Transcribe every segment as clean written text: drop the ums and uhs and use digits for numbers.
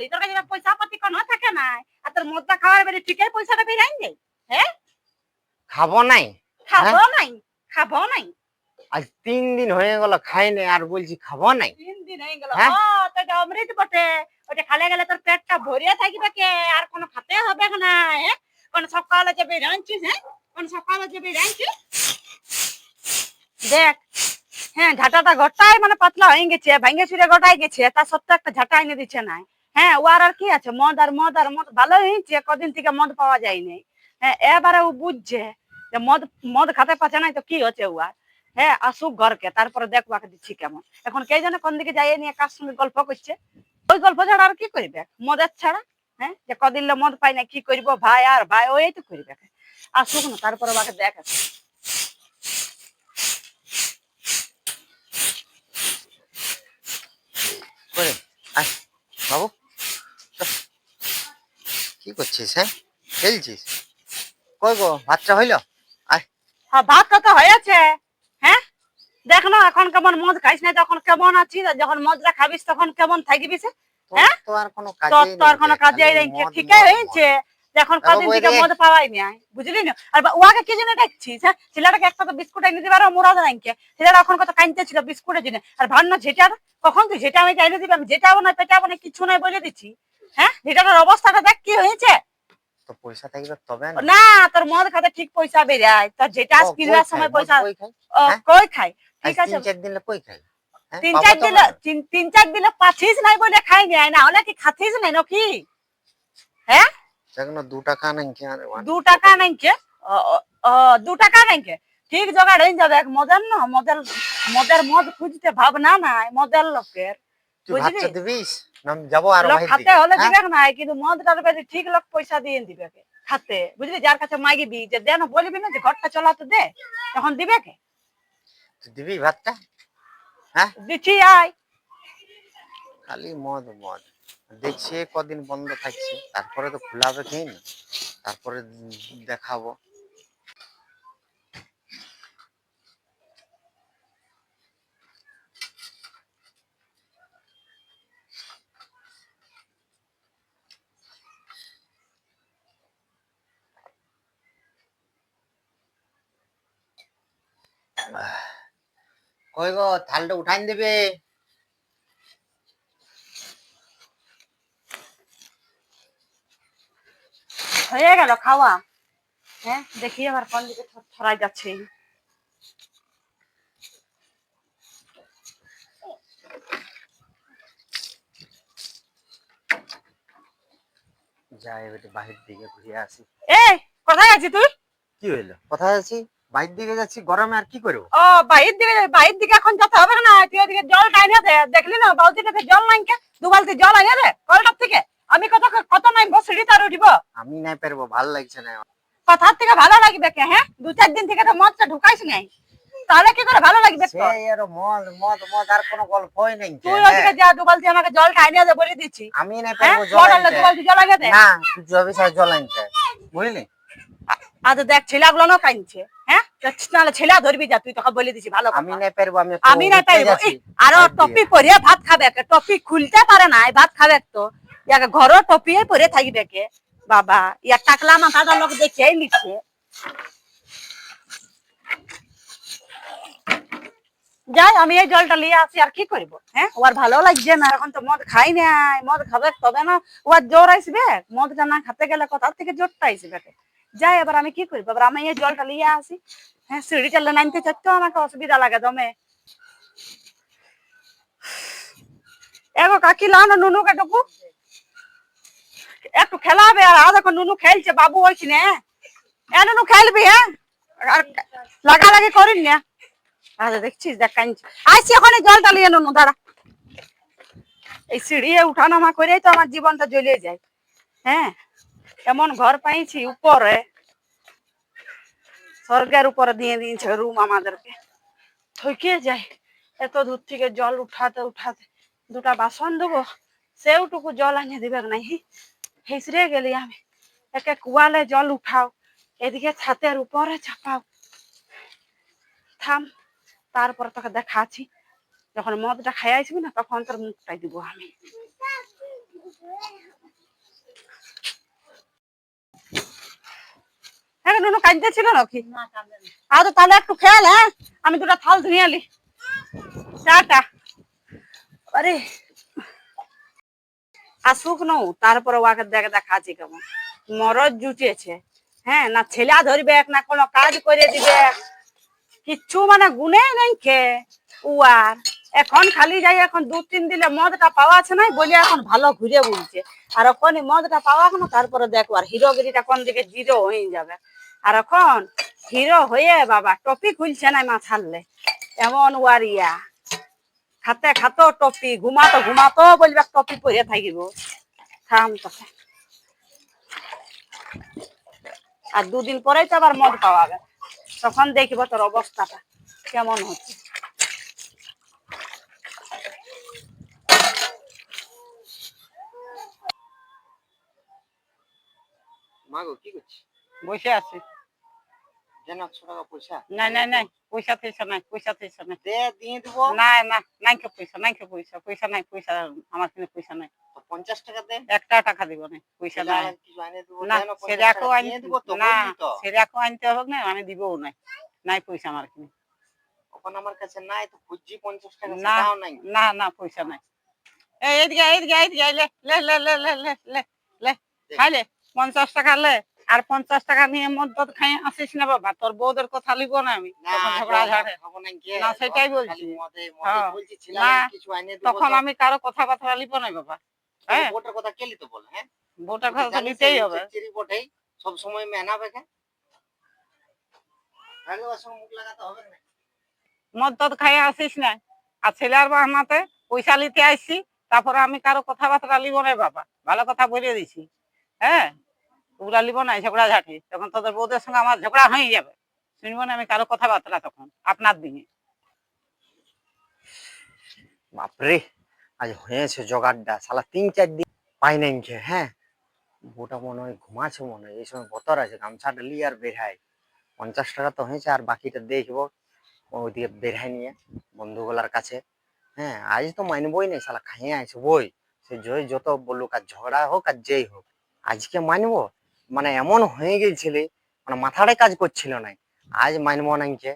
খালি তোর কাছে পয়সা পাতি কোনো থাকে না আর তোর মদটা খাওয়ার বেড়ে ঠিকই পয়সাটা বেরাই যায় হ্যাঁ খাবো নাই খাবো নাই খাবো নাই আজ 3 দিন হয়ে গেল খাই নাই আর বলছি খাবো নাই 3 দিন হয়ে গেল তো এটা অমৃত বটে ওটা খালে গেলে তোর পেটটা ভরিয়া থাকবে কে আর কোনো খেতে হবে না হ্যাঁ কোন সকালে যাবে রাঁচিস হ্যাঁ কোন সকালে যাবে রাঁচিস দেখ হ্যাঁ ঝাঁটাটা গোটাই মানে পাতলা হয়ে গেছে ভেঙে চুরে গোটাই গেছে তা সত্ত্বেও একটা ঝাঁটা এনে দিচ্ছে না হ্যাঁ ও আর কি আছে মদ আর মদ আর মদ ভালো হয়েছে কদিন থেকে মদ পাওয়া যায়নি হ্যাঁ এবারে ও বুঝছে যে মদ মদ খেতে পাচ্ছে না তো কি হচ্ছে ও আর হ্যাঁ আসুক ঘরকে তারপরে দেখবো দিচ্ছি কেমন এখন কে জানে কোন দিকে যাই নিয়ে কার সঙ্গে গল্প করছে ওই গল্প ছাড়া আর কি করবে মদের ছাড়া হ্যাঁ যে কদিন মদ পাই না কি করবো ভাই আর ভাই ওই তো করবে আসুক না তারপরে ওকে দেখে বাবু কি করছিস হ্যাঁ খেলছিস কই গো ভাতটা হইলো হ্যাঁ ভাতটা তো হয়েছে হ্যাঁ দেখ না এখন কেমন মদ খাইস না তখন কেমন আছিস যখন মদটা খাবিস তখন কেমন থাকবি হ্যাঁ তো আর কোনো কাজে ঠিকই হয়েছে এখন কদিন থেকে মদ পাওয়াই নাই বুঝলি না আর ওয়াকে কি জন্য ডাকছিস হ্যাঁ ছেলেটাকে একটা তো বিস্কুট এনে দিবার মোরাদ নাইকে ছেলেটা এখন কত কাঁদতে ছিল বিস্কুটের জন্য আর ভাবনা যেটা কখন তুই যেটা আমি চাইলে দিবি আমি যেটাও না পেটাবো না কিছু নাই বলে দিচ্ছি হ্যাঁ যেটার অবস্থাটা দেখ কি হয়েছে তো পয়সা থাকবে তবে না তোর মদ খাতে ঠিক পয়সা বেরায় তোর যেটা কিনবার সময় পয়সা কই খাই ঠিক আছে 3-4 দিন কই খাই 3-4 দিলে পাচ্ছিস নাই বলে খাই যায় না হলে কি খাচ্ছিস নাই নাকি হ্যাঁ সেখানে 2 টাকা নাই কি আরে 2 টাকা নাই কে 2 টাকা নাই কে ঠিক জোগাড় হয়ে যাবে মদের না মদের মদ খুঁজতে ভাবনা নাই মদের লোকের বুঝলি দিবিস নাম যাব আর ভাই খাতে হলে দিবে না কিন্তু মদটার বেশি ঠিক লোক পয়সা দিয়ে দিবে খাতে বুঝলি যার কাছে মাগিবি যে দেন বলবি না যে ঘরটা চলাতে দে তখন দিবে কে তুই দিবি ভাতটা হ্যাঁ দিচ্ছি আয় খালি মদ মদ দেখছি কদিন বন্ধ থাকছে তারপরে তো খোলাবে কি না তারপরে দেখাবো কই গো থালটা উঠাই দেবে হয়ে গেল খাওয়া হ্যাঁ দেখি আবার কোন দিকে ছড়াই যাচ্ছে যাই এবারে বাহির দিকে ঘুরে আসি এই কোথায় আছিস তুই কি হইলো কোথায় আছি বাহির দিকে যাচ্ছি গরমে আর কি করব ও বাহির দিকে এখন যেতে হবে না তুই ওদিকে জল টাইনে দে দেখলি না বালতিটাতে জল নাই কে 2 বালতি জল আনিয়ে দে কলটার থেকে আমি কত নাই বসড়ি তার উঠিব আমি নাই পারবো ভালো লাগছে না কথার থেকে ভালো লাগবে কে হ্যাঁ 2-4 দিন থেকে তো মদটা ঢুকাইছ নাই তাহলে কি করে ভালো লাগবে তো এই আর মদ মদ মদ আর কোনো গল্পই নাই তুই ওদিকে যা 2 বালতি আমাকে জল টাইনে দে বলে দিচ্ছি আমি নাই পারবো জল আনতে 2 বালতি জল আনিয়ে দে না তুই যাবি স্যার জল আনতে বুঝলি আজ দেখ ছেলেগুলো না কাঁদছে হ্যাঁ তাহলে ছেলে ধরবি যা তুই তোকে বলে দিছি ভালো আমি নাই পারবো আমি নাই পারবো আর টপি পরে ভাত খাবে টপি খুলতে পারে না ভাত খাবে তো ইয়াকে ঘর টপি পরে থাকবে কে বাবা ইয়া টাকলা মাথাটা লোক দেখে লিখছে যাই আমি এই জলটা নিয়ে আসি আর কি করবো হ্যাঁ ও আর ভালো লাগছে না এখন তো মদ খাই নাই মদ খাবে তবে না ও আর জোর আসবে মদটা না খেতে গেলে কোথার থেকে জোরটা আসবে যাই এবার আমি কি করবো এবার আমি এই জলটা নিয়ে আসি হ্যাঁ সিঁড়ি চাললে নামতে চাচ্ছেও আমাকে অসুবিধা লাগে দমে এগো কাকি লাও না নুনুকে টুকু একটু খেলাবে আর দেখো নুনু খেলছে বাবু ওইখানে এ নুনু খেলবি হ্যাঁ আর লাগালাগি করিন না আচ্ছা দেখছিস দেখ কাঁদছে আসছি ওখানে জলটা নিয়ে নুনু দাঁড়া এই সিঁড়ি উঠানামা করে তো আমার জীবনটা জ্বলে যায় হ্যাঁ এমন ঘর পাইছি উপরে স্বর্গের উপরে দিয়ে দিয়েছে রুম আমাদেরকে ঠকে যায় এত দূর থেকে জল উঠাতে উঠাতে 2টা বাসন দেবো সেওটুকু জল আনিয়ে দিবে নাই হেসরে গেলি আমি একে কুয়ালে জল উঠাও এদিকে ছাতের উপরে চাপাও থাম তারপর তোকে দেখাচ্ছি যখন মদটা খাই আসবি না তখন তোর মুখটাই দিব আমি হ্যাঁ নুনু কাঁদতে ছিল নাকি? আর তো তাহলে একটু খেয়াল, হ্যাঁ আমি দুটা থাল ধুয়ে আলি। টাটা। আরে আসুক ন, তারপরে ওকে দেখে দেখাচ্ছি কেমন মরদ জুটেছে। হ্যাঁ, না ছেলা ধরবে না কোনো কাজ করে দিবে, কিচ্ছু মানে গুনে নাই খে উয়ার। এখন খালি যাই, এখন 2-3 দিলে মদটা পাওয়া আছে নাই বলে এখন ভালো ঘুরে বলছে। আর এখন মদটা পাওয়া না, তারপরে দেখো আর হিরোগিরিটা কোন দিকে জিরো হয়ে যাবে। আর এখন হিরো হয়ে বাবা টপি খুলছে না মা ছাড়লে, এমন ওয়ারিয়া খাতে খাতো টপি, ঘুমাতো ঘুমাতো বলবে টপি পরে থাকিব। থাম তোকে, আর 2 দিন পরেই তো আবার মদ পাওয়া যাবে, তখন দেখব তোর অবস্থাটা কেমন হচ্ছে। মা গো কি করছিস? বসে আছে। যেন 100 টাকা পয়সা নাই নাই নাই, পয়সা থইসা নাই, পয়সা থইসা নাই। দে, দিয়ে দিব। নাই না, নাই কে পয়সা, নাই কে পয়সা, পয়সা নাই, পয়সা আমার কিনে পয়সা নাই। তো 50 টাকা দে। একটা টাকা দিব না, পয়সা নাই। কিছু আইনে দিব, না যেন 50 সেরাকেও টাকা আনতে দিয়ে দিব তো, না, বললি তো। সেরাকেও আনতে হবে না, আমি দিবও নাই। নাই পয়সা আমার কিনে। ওখানে আমার কাছে নাই তো, খুঁজছি 50 টাকা, না সেটাও নাই। না না, পয়সা নাই। এইদিকে এইদিকে এইদিকে লে লে লে লে লে লে লে লে খাইলে 50 টাকা লে। আর 50 টাকা নিয়ে মদ খাই আসিস না বাবা, তোর বউদের কথা লিখবো না আমি, না, তখন ঝগড়া ঝাড়ে। খাবো না কি? না সেটাই খালি বলছি। মদে হ্যাঁ, বলছি, না ছিলাম কিছু আইনে দিব তখন তো। আমি কারো কথাবার্তা লিখবো না বাবা। হ্যাঁ, ভোটার কথা কেলি তো বল, হ্যাঁ বউটার তুই কথা তো জানিস নিতেই এই হবে। চিরি বটেই সব সময় মেনাবে কেন? তাহলে ওর সঙ্গে মুখ লাগাতে হবে না। মদ টদ খাই আসিস না, আর ছেলের বাহানাতে পয়সা নিতে আসছি, তারপরে আমি কারো কথাবার্তা লিব না বাবা, ভালো কথা বলে দিছি। হ্যাঁ, ওগুলা লিব না ঝগড়া ঝাঁটি, তখন তোদের বউদের সঙ্গে আমার ঝগড়া হয়ে যাবে। শুনবো না আমি কারো কথাবার্তা তখন আপনার দিনে। বাপরে, আজ হয়েছে জোগাড়টা, শালা 3-4 দিন পাই নাই কে। হ্যাঁ, বউটা মনে হয় ঘুমাচ্ছে, মনে হয় এই সময় বতর আছে, গামছাটা লিয়ে আর বেরহাই। 50 টাকা তো হয়েছে, আর বাকিটা দেখবো ওইদিকে বেরহাই নিয়ে বন্ধুগুলার কাছে। হ্যাঁ, আজ তো মানবই নাই, শালা খাইয়ে আছে বই। সে জয় যত বলুক, আর ঝগড়া হোক আর যেই হোক, আজকে মানবো। মানে এমন হয়ে গেছিলে, মানে মাথাটাই কাজ করছিল না। আজ মানবো না কে।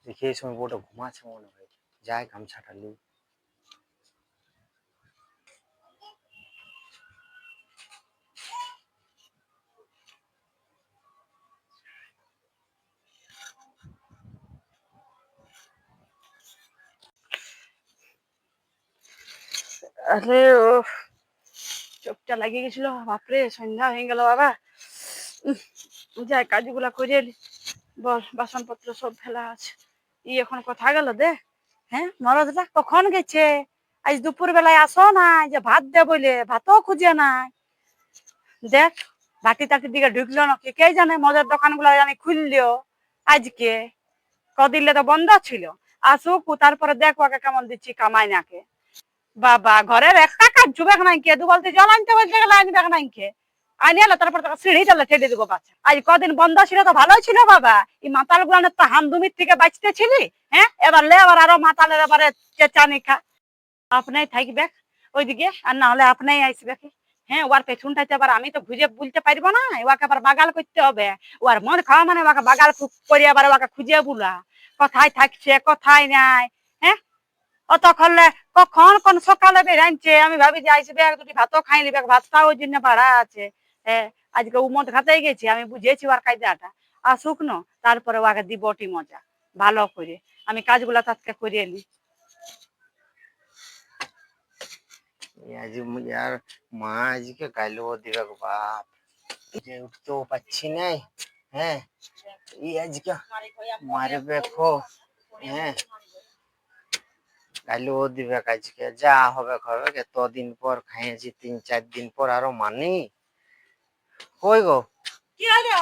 দেখি এই সময় বউটা ঘুমাচ্ছে মনে হয়, যাই গামছাটা লি। আরে ও চোখটা লাগিয়ে গেছিল, বাপরে সন্ধ্যা হয়ে গেল বাবা। যাই কাজগুলা করে এলি। বল, বাসনপত্র সব ফেলা আছে। এখন কোথা গেল দে? হ্যাঁ, মরদটা কখন গেছে? আজ দুপুর বেলায় আসো না, যে ভাত দে বলে ভাতও খুঁজে নাই। দেখ, বাটি টাটির দিকে ঢুকলো নাকি কে জানে, মদের দোকান গুলা জানি খুললো আজকে, কদিলে তো বন্ধ ছিল। আসুক, তারপরে দেখ ওকে কেমন দিচ্ছি কামাই নাকে। বাবা, ঘরের একটা কাজ জুবেক নাই কে, দু বলতে জল আনতে বলতে গেলে আনবেক নাই কে, আনি এলো তারপর তোকে সিঁড়ি চালে ঠেলে দিব বাচ্চা। আজ কদিন বন্ধ ছিল তো ভালোই ছিল বাবা, এই মাতাল গুলানের তো হামদুমির থেকে বাঁচতে ছিলি। হ্যাঁ, এবার লে এবার আরো মাতালের এবারে চেঁচানি খা। আপনি থাকবে ওইদিকে, আর না হলে আপনি আসবে কি। হ্যাঁ, ওর পেছনটাতে আবার আমি তো ঘুরে বলতে পারবো না, ওকে আবার বাগাল করতে হবে। ওর মদ খাওয়া মানে ওকে বাগাল করে আবার ওকে খুঁজে বুলা কোথায় থাকছে কোথায় নাই। হ্যাঁ, অতক্ষণ কখন কোন সকালে বেরাইছে, আমি ভাবি যে আইসবে এক দুটি ভাতও খাই নিবে, ভাতটা ওই জন্য বাড়া আছে। হ্যাঁ, আজকে ও মদ খাতেই গেছি, আমি বুঝেছি ওর কায়দাটা। আসুক না, তারপরে ওকে দিবটি মজা ভালো করে, আমি কাজগুলা তাকে করে এলি। আজ আর মা আজকে গাইলো দিবে গো বাপ, যে উঠতেও পাচ্ছি নাই। হ্যাঁ, এই আজকে মারবে খো। হ্যাঁ, গাইলো দিবে আজকে, যা হবে হবে, এতদিন পর খাইয়েছি, 3-4 দিন পর আরো মানি। কই গো, কি হলো?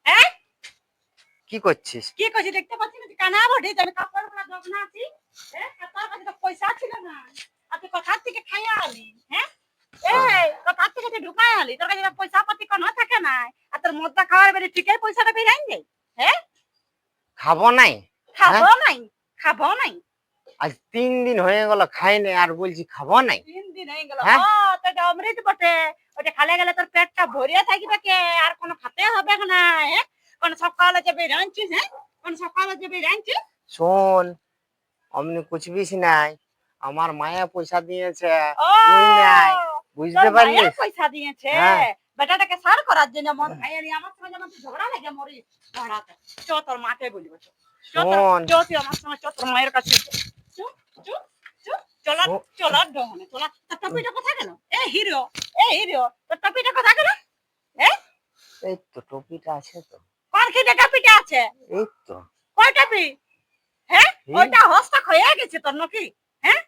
হ্যাঁ, কি করছিস? কি করছি দেখতে পাচ্ছি না? কানা বটে, আমি কাপড় গুলা দোকানে আছি। হ্যাঁ, আর তোর কাছে তো পয়সা ছিল না, আর তুই কোথা থেকে খাইয়া আলি? হ্যাঁ, এই কোথা থেকে তুই ঢুকাই আলি? তোর কাছে তো পয়সা পাতি কোনো থাকে না, আর তোর মদটা খাওয়ার বেড়ে ঠিকই পয়সাটা বেরাই দে। হ্যাঁ, খাবো নাই? হ্যাঁ, খাবো নাই, খাবো নাই। আজ 3 দিন হয়ে গেল খাই নাই আর বলছি খাবো নাই। 3 দিন হয়ে গেল। হ্যাঁ? তো এটা অমৃত বটে। ওটা খালে গেলে তোর পেটটা ভরিয়া থাকবে কে, আর কোনো খেতে হবে না। হ্যাঁ, কোন সকালে যাবে রাঁধছিস? হ্যাঁ, কোন সকালে যাবে রাঁধছিস? শোন, অমনি কুচবিস নাই, আমার মায়া পয়সা দিয়েছে, ও, তুই নাই, বুঝতে তোর মায়ের পারলিস? পয়সা দিয়েছে হ্যাঁ। বেটাটাকে সার করার জন্য। মদ খাইয়ে নিয়ে আমার সঙ্গে যেমন তুই ঝগড়া লাগে মরি ঝগড়াতে। চ তোর মাকে বলবো, চ শোন, তুই আমার সঙ্গে, চ তোর মায়ের কাছে চ, চ, চ, চলা শোন, চলা ডহনে চলা। তোর টপিটা কোথায় গেল? এ হিরো, এ হিরো, তোর টপিটা কোথায় গেল? এই তো টপিটা আছে তো, কোন খিদে টপিটা আছে? এই তো, কয় টপি? হ্যাঁ, এই। ওইটা হস্তা হয়ে গেছে তোর নাকি? হ্যাঁ,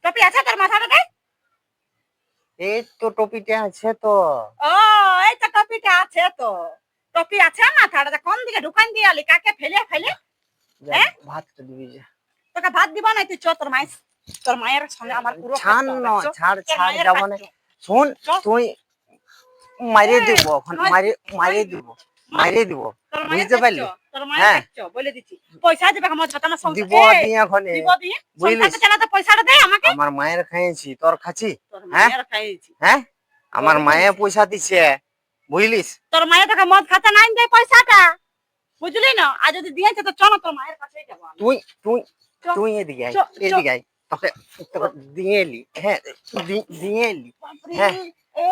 টপি আছে তোর মাথাটাতে? এই তো টপিটা আছে তো। ও, এই তো টপিটা আছে তো। টপি আছে মাথাটাতে, কোন দিকে ঢুকান দিয়ে আলি? কাকে ফেলে ফেলে? যা, হ্যাঁ? ভাতটা দিবি যা। তোকে ভাত দিব না, তুই চ তোর মায়ের সঙ্গে আমার পুরো ছাড় খেতে হবে, না, চ, ছাড় তোর ছাড়, মায়ের যাবো না। কাছে চ। শোন, চল। তুই মারিয়ে এই, দিব, এখন মারিয়ে দিব, মারিয়ে দিব, তোর মায়ের বুঝতে কাছে পারলি? চ, তোর মায়ের হ্যাঁ। কাছে চ, বলে দিচ্ছি। পয়সা দিবে আমার ঝাঁটানো দিব সংসার। এই, দিয়ে এখন দিব দিয়ে বুঝলিস? সংসারটা চালাতে পয়সাটা দে আমাকে। আমার মায়ের খাইয়েছি, তোর খাচ্ছি? তোর হ্যাঁ? মায়ের খাইয়েছি। হ্যাঁ, আমার বলে মায়ে দিয়েছি। পয়সা দিছে, বুঝলিস? তোর মায়ের তোকে মদ খাতে নাই দেয় পয়সাটা, বুঝলি না? আর যদি দিয়েছে তো চলো তোর মায়ের কাছেই যাবো আমি। তুই তুই চ, তুই এদিকে আয়, চ, চ। এদিকে আয়, তোকে তোকে দিয়ে এলি, হ্যাঁ, দিয়ে এলি। বাপরে, হ্যাঁ। এ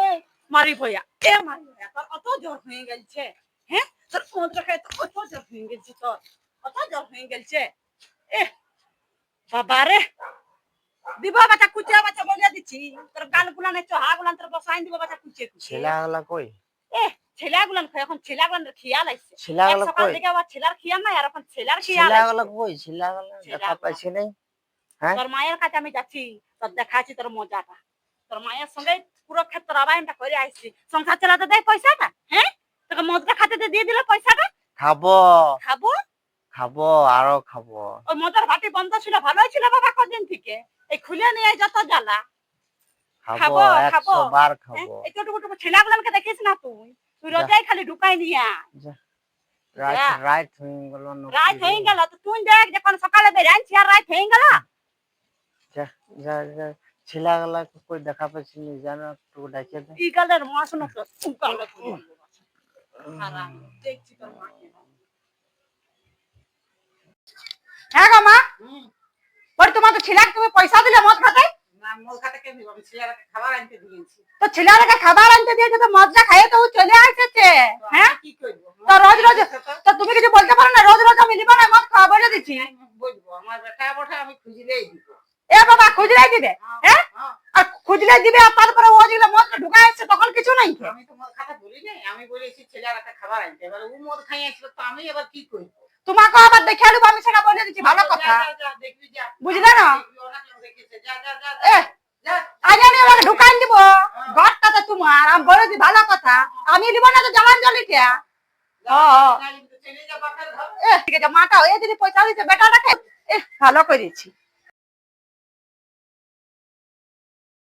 মারি ভইয়া, এ মারি ভইয়া, তোর অত জ্বর হয়ে গেছে? হ্যাঁ, তোর মদ খেয়ে তোর অত জ্বর হয়ে গেছে, তোর অত জ্বর হয়ে গেছে? এ বাবারে, দিব বাচ্চা কুচিয়া বাচ্চা বলিয়া দিচ্ছি। তোর গাল গুলান চহা গুলান তোর বসাইন দিব বাচ্চা কুচিয়ে কুচিয়ে। ছেলেগুলা কই? এ ছেলা গুলান এখন ছেলা গুলান খিয়াল আইছে। এক ছেলেগুলা সকাল কই? থেকে আবার ছেলার খিয়াল নাই, আর এখন ছেলার খিয়াল ছেলেগুলা আইছে। কই? ছেলেগুলা দেখা ছেলেগুলা। পাইছি নাই। হ্যাঁ, তোর মায়ের কাছে আমি যাচ্ছি, তোর দেখাচ্ছি তোর মজাটা। তোর মায়ের সঙ্গে পুরো ক্ষেত্র আবায়নটা করে আসছি। সংসার চালাতে দেয় পয়সাটা? হ্যাঁ, তোকে মদটা খাতে দিয়ে দিল পয়সাটা। খাবো, খাবো? খাবো, আরো খাবো। ওই মদের ভাটি বন্ধ ছিল, ভালোই ছিল বাবা কদিন থেকে। এই খুলে নিয়ে যত জ্বালা। খাবো, খাবো, 100 খাবো। বার হ্যাঁ, খাবো। এই ছোট ছোট ছেলেগুলাকে দেখিস না তুই? তুই রোজাই খালি ঢুকাই নিয়ে আয়। যা, যা। রাইট হয়ে গেল না? রাত হয়ে গেল তো তুই দেখ, যখন সকালে বেরাইছি আর রাত হয়ে গেল। যা, যা, যা, ছেলেগুলা কই দেখা পাইছি না, জানো একটু ডাকে দে। ই গালের মাছ না তো, গালে হারাম, দেখছি তোর মাকে। হ্যাঁ গো মা, ওর তোমার তো ছেলেকে তুমি পয়সা দিলে মদ খাতে? না, মদ খাতে কেন দিব? আমি ছেলেটাকে খাবার আনতে দিয়েছি। তো ছেলেকে খাবার আনতে দিয়েছে, তো মদটা খাইয়ে তো ও চলে আসছে। তো হ্যাঁ, আমি কি করবো? তো রোজ রোজ তো তুমি কিছু বলতে পারো না? রোজ রোজ আমি নিব না মদ খাওয়া, বলে দিচ্ছি। আমি বলবো, আমার বেটা বটে, আমি খুঁজলেই দিব। এ বাবা, খুঁজলেই দিবে? হ্যাঁ, হ্যাঁ, আর খুঁজলে দিবে, আর তারপরে ও যেগুলো মদটা ঢুকাই আসছে তখন কিছু নাই। আমি তো মদ খাতে বলি নাই, আমি বলেছি ছেলেটাকে খাবার আনতে। এবার ও মদ খাই আসলো, তো আমি এবার কি করবো? তোমাকে আবার দেখে আলু, আমি সেটা বলে দিচ্ছি, ভালো কথা। যা, যা, যা, দেখবি যা। বুঝলে না? দেখবি, অনেক লোক দেখেছে। যা, যা, যা, এ, যা, যা। আজ আমি ওকে ঢুকাই দিব ঘরটাতে তোমার, আমি বলে দিই ভালো কথা। আমি নিব না তো জমান জলিটা। যা, ও, চলে যা বাপের ঘর। ঠিক আছে, মাটা হয়ে যদি পয়সা দিচ্ছে বেটাটাকে, ভালো করেছি।